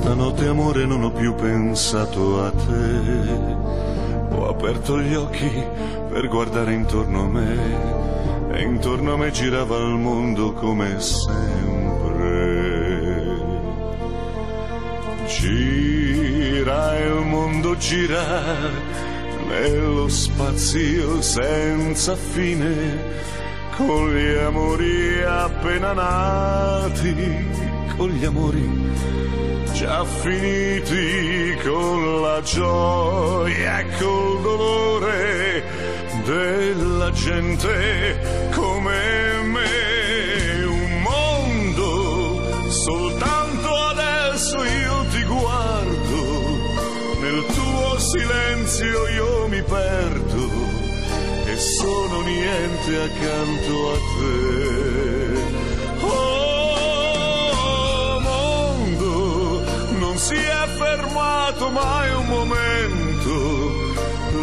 Stanotte amore non ho più pensato a te, ho aperto gli occhi per guardare intorno a me e intorno a me girava il mondo come sempre. Gira il mondo, gira nello spazio senza fine, con gli amori appena nati, con gli amori già finiti, con la gioia e col dolore della gente come me. Un mondo, soltanto adesso io ti guardo, nel tuo silenzio io mi perdo e sono niente accanto a te. Non si è fermato mai un momento,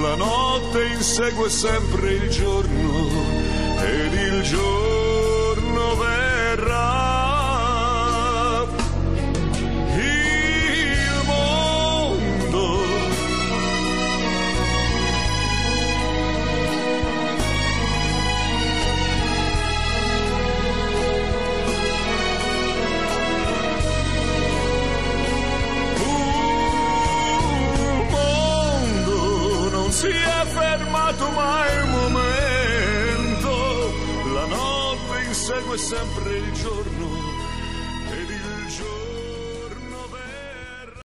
la notte insegue sempre il giorno ed il giorno verrà. Il mondo si è fermato mai un momento, la notte insegue sempre il giorno